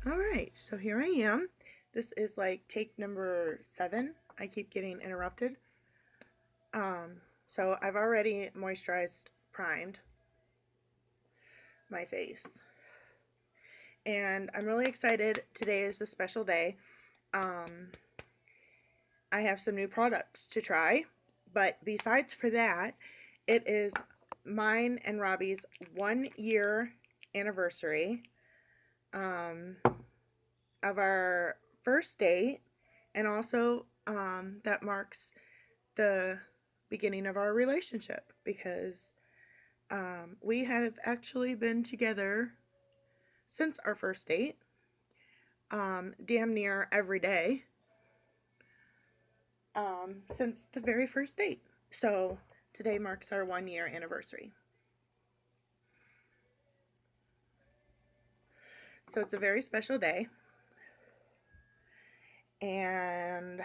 Alright, so here I am. This is like take number 7. I keep getting interrupted. So I've already moisturized, primed my face. And I'm really excited. Today is a special day. Um, I have some new products to try. But besides for that, it is mine and Robbie's 1 year anniversary of our first date, and also that marks the beginning of our relationship because we have actually been together since our first date, damn near every day since the very first date. So today marks our 1 year anniversary. So it's a very special day. And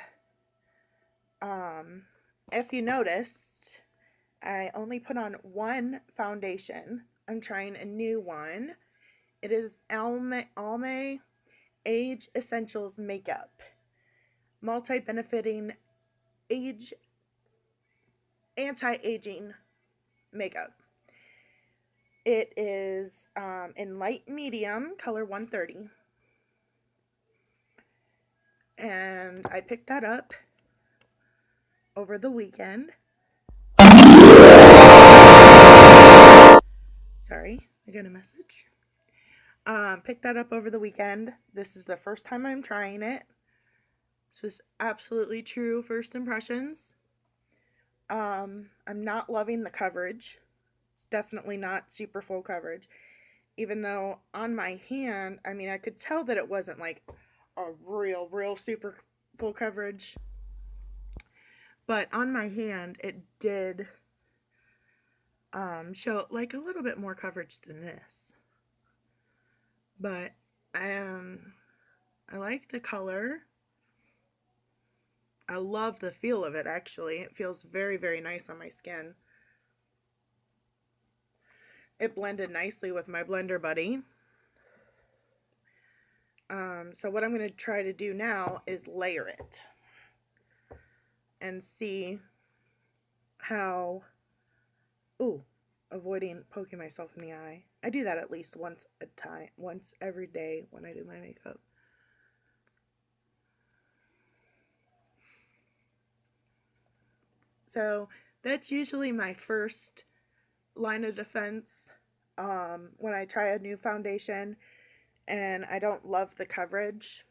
if you noticed, I only put on one foundation. I'm trying a new one. It is Almay Age Essentials Makeup. Multi-benefiting age anti-aging makeup. It is in light medium, color 130. And I picked that up over the weekend. Sorry, I got a message. Picked that up over the weekend. This is the first time I'm trying it. This was absolutely true first impressions. I'm not loving the coverage. It's definitely not super full coverage. Even though on my hand, I mean, I could tell that it wasn't like a real super full coverage. But on my hand, it did show like a little bit more coverage than this. But I like the color. I love the feel of it, actually. It feels very nice on my skin. It blended nicely with my Blender Buddy. So what I'm going to try to do now is layer it and see how... Ooh, avoiding poking myself in the eye. I do that at least once every day when I do my makeup. So that's usually my first line of defense when I try a new foundation and I don't love the coverage.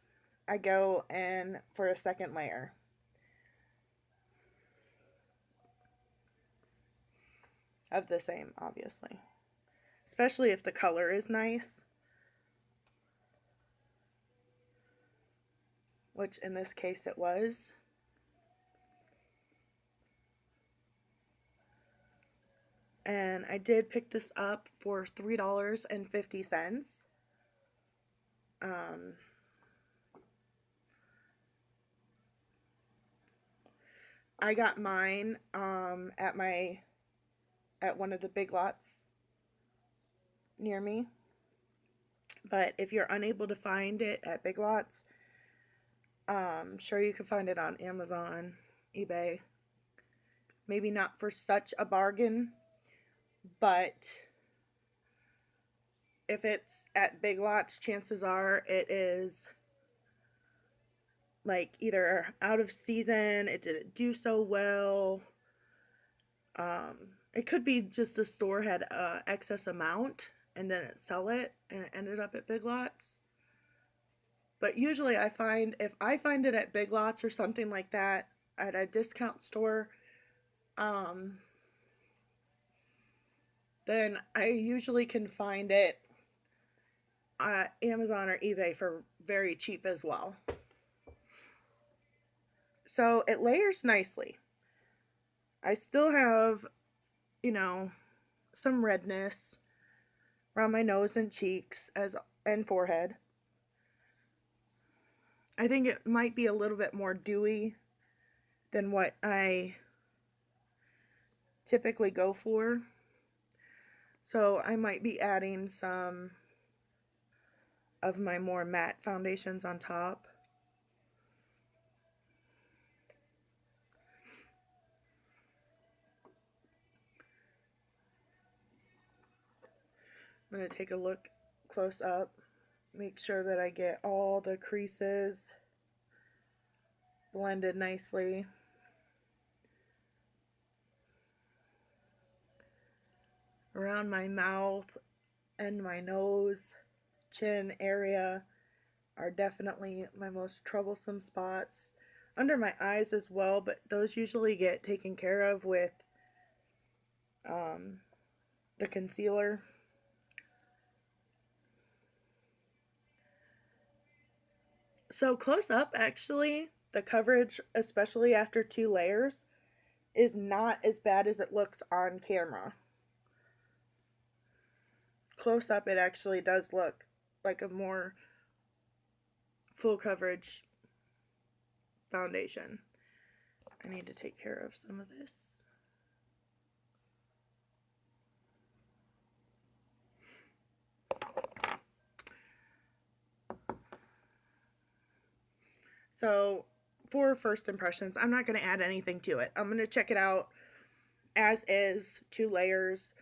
I go in for a second layer. Of the same, obviously. Especially if the color is nice. Which in this case it was. And I did pick this up for $3.50. I got mine at one of the Big Lots near me. But if you're unable to find it at Big Lots, sure you can find it on Amazon, eBay. Maybe not for such a bargain, but if it's at Big Lots, chances are it is like either out of season, it didn't do so well. It could be just the store had excess amount and didn't sell it and it ended up at Big Lots. But usually I find if I find it at Big Lots or something like that at a discount store, then I usually can find it at Amazon or eBay for very cheap as well. So it layers nicely. I still have, some redness around my nose and cheeks and forehead. I think it might be a little bit more dewy than what I typically go for. So I might be adding some of my more matte foundations on top. I'm going to take a look close up, make sure that I get all the creases blended nicely. Around my mouth and my nose, chin area are definitely my most troublesome spots. Under my eyes as well, but those usually get taken care of with the concealer. So close up, actually, the coverage, especially after 2 layers, is not as bad as it looks on camera. Close up, it actually does look like a more full coverage foundation. I need to take care of some of this. So for first impressions, I'm not going to add anything to it. I'm going to check it out as is, 2 layers,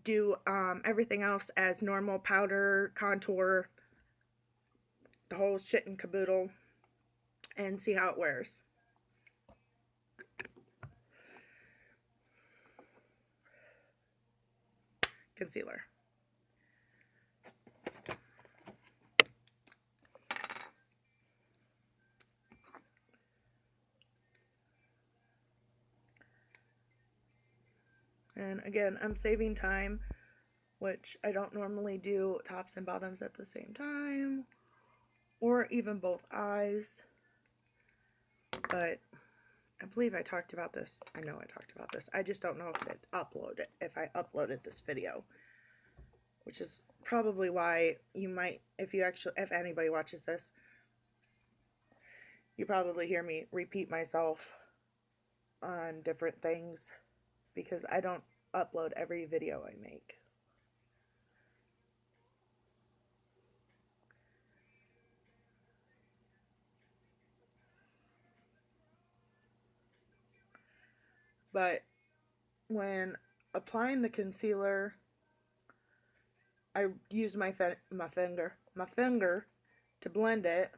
do everything else as normal, powder, contour, the whole shit and caboodle, and see how it wears. Concealer. And again, I'm saving time, which I don't normally do tops and bottoms at the same time, or even both eyes. But I believe I talked about this. I know I talked about this. I just don't know if I uploaded this video, which is probably why you might, if anybody watches this, you probably hear me repeat myself on different things, because I don't upload every video I make. But when applying the concealer, I use my finger to blend it,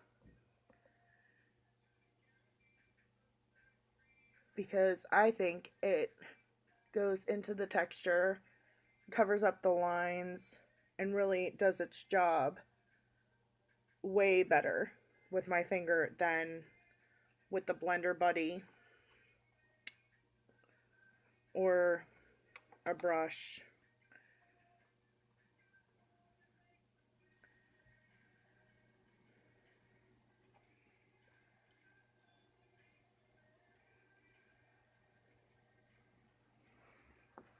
because I think it goes into the texture, covers up the lines, and really does its job way better with my finger than with the blender buddy or a brush.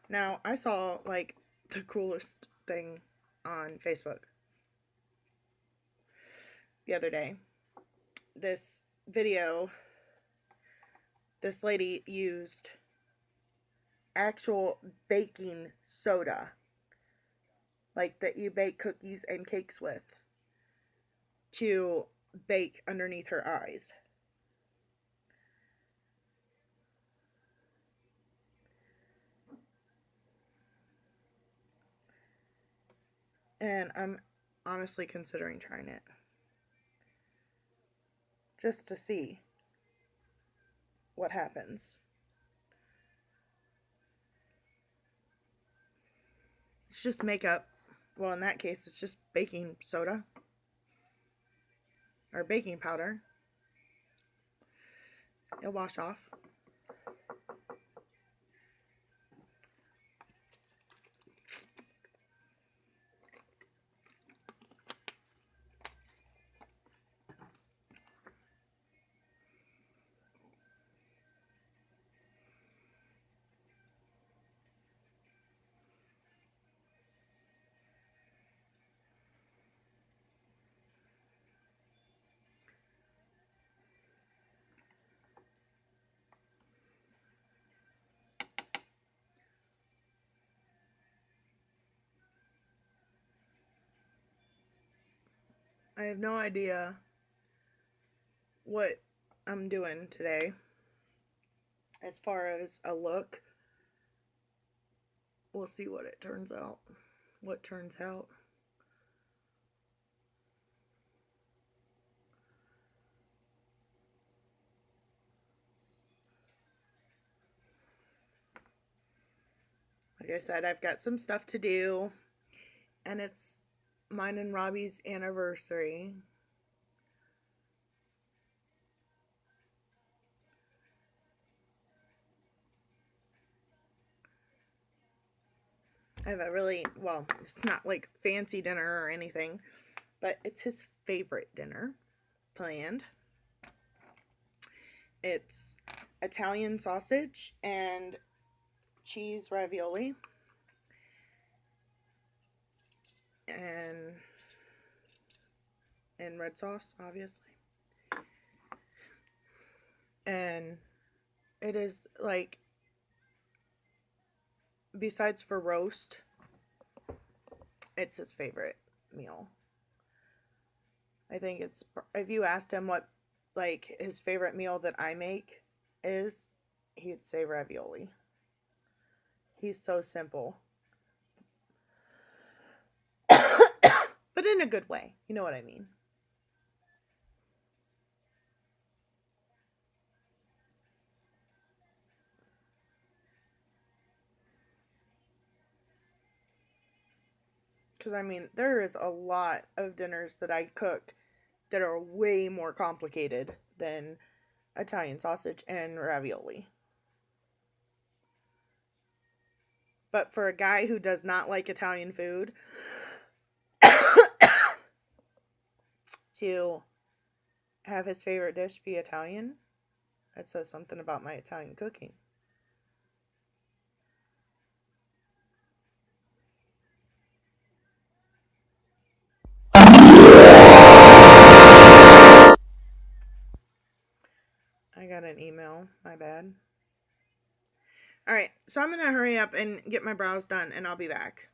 Now, I saw like the coolest thing on Facebook the other day. This video, this lady used actual baking soda, like that you bake cookies and cakes with, to bake underneath her eyes. And I'm honestly considering trying it, just to see what happens. It's just makeup. Well, in that case, it's just baking soda or baking powder. It'll wash off. I have no idea what I'm doing today as far as a look. We'll see what it turns out. What turns out. Like I said, I've got some stuff to do, and it's mine and Robbie's anniversary. I have a really, well, it's not like fancy dinner or anything, but it's his favorite dinner planned. It's Italian sausage and cheese ravioli and red sauce, obviously. And it is like, besides for roast, it's his favorite meal. I think it's, if you asked him what like his favorite meal that I make is, he'd say ravioli. He's so simple. But in a good way. You know what I mean? Because, I mean, there is a lot of dinners that I cook that are way more complicated than Italian sausage and ravioli. But for a guy who does not like Italian food, to have his favorite dish be Italian, that says something about my Italian cooking. I got an email. My bad. Alright, so I'm going to hurry up and get my brows done, and I'll be back.